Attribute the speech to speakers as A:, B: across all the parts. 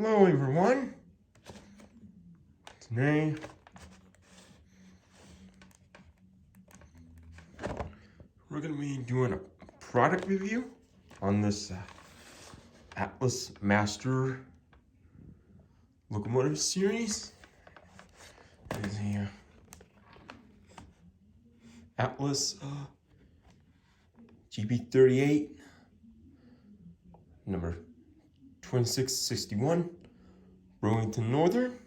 A: Hello everyone. Today we're going to be doing a product review on this Atlas Master Locomotive series. It is a Atlas GP38 number 2661 Burlington Northern.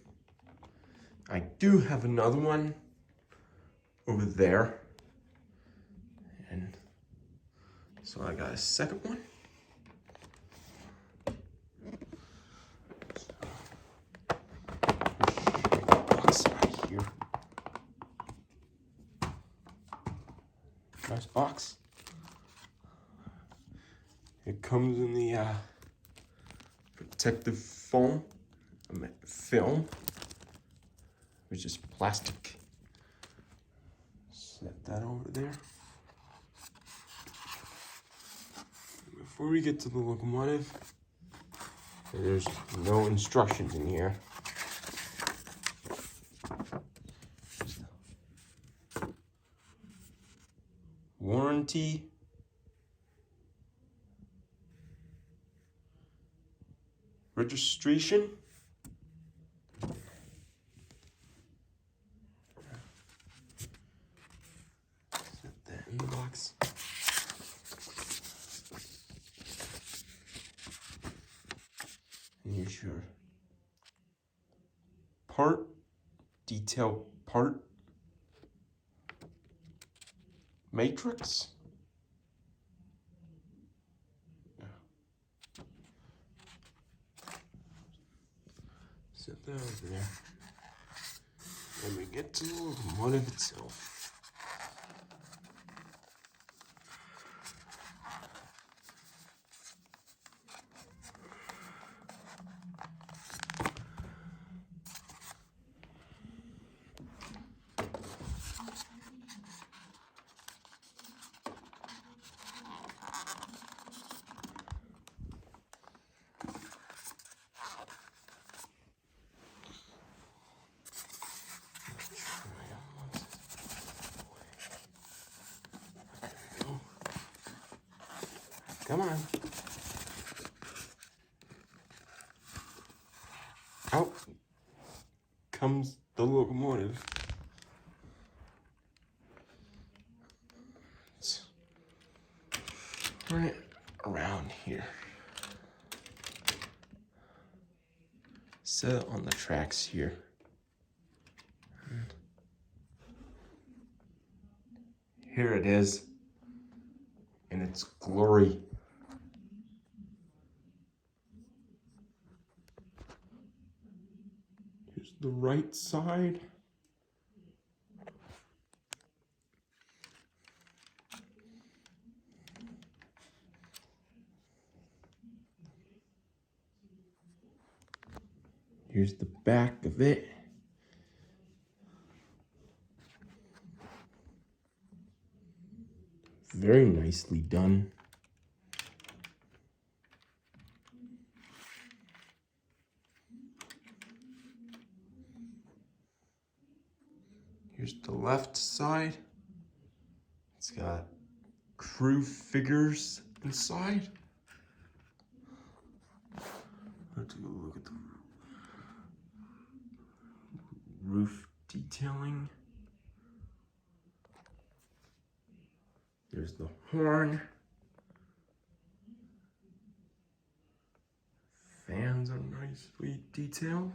A: I do have another one over there, and so I got a second one. Box right here. Nice box. It comes in the protective film, which is plastic. Set that over there. Before we get to the locomotive, there's no instructions in here. Warranty, registration, set that in the box. And here's your detail part matrix. Set that over there. Then we get to the locomotive itself. Come on. Out comes the locomotive. It's right around here. Set it on the tracks here. And here it is in its glory. Here's the right side. Here's the back of it. Very nicely done. Here's the left side. It's got crew figures inside. Let's go look at the roof detailing. There's the horn. Fans are nicely detailed.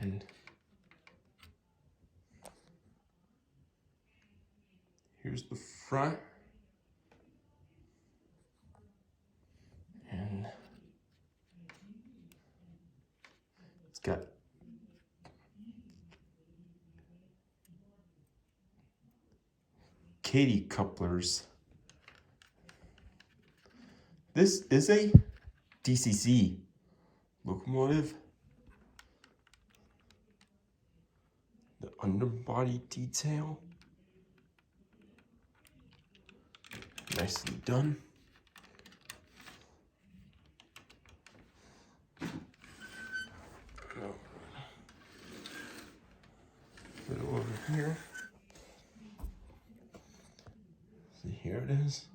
A: And here's the front. And it's got Katy couplers. This is a DCC locomotive. The underbody detail. nicely done. Put it over here. See, here it is.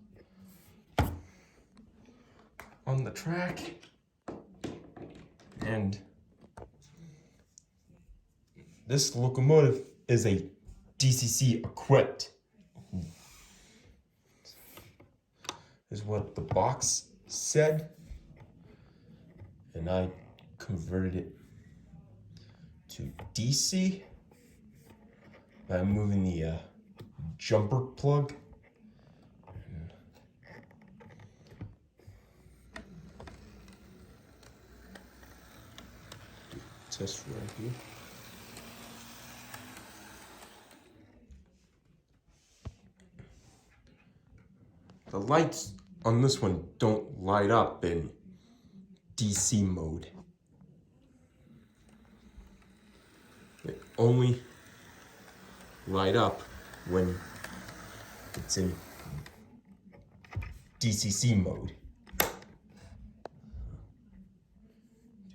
A: On the track. And this locomotive is a DCC equipped. Is what the box said. And I converted it to DC by moving the jumper plug. Test right here. The lights on this one don't light up in DC mode. They only light up when it's in DCC mode.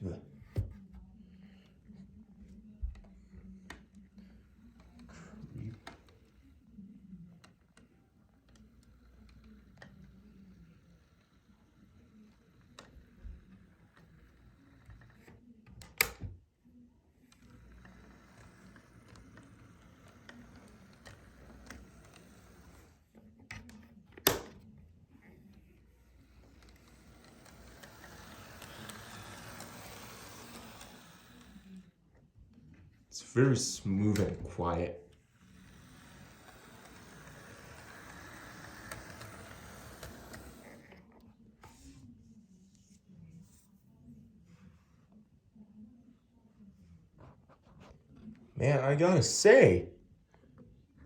A: Do it. It's very smooth and quiet. Man, I gotta say,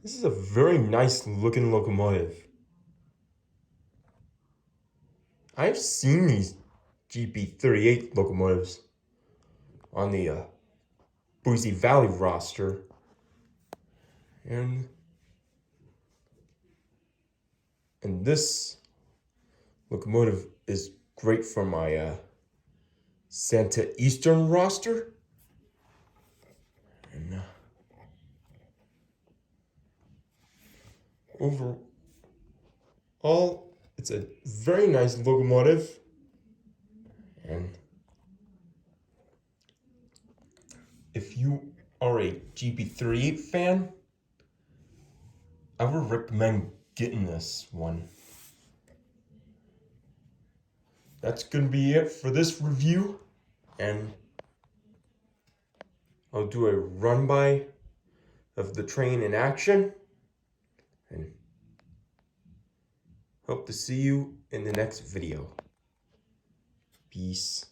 A: this is a very nice looking locomotive. I've seen these GP38 locomotives on the Boise Valley roster, and this locomotive is great for my Santa Eastern roster. And overall, it's a very nice locomotive, and if you are a GP38 fan, I would recommend getting this one. That's gonna be it for this review, and I'll do a run-by of the train in action, and hope to see you in the next video. Peace.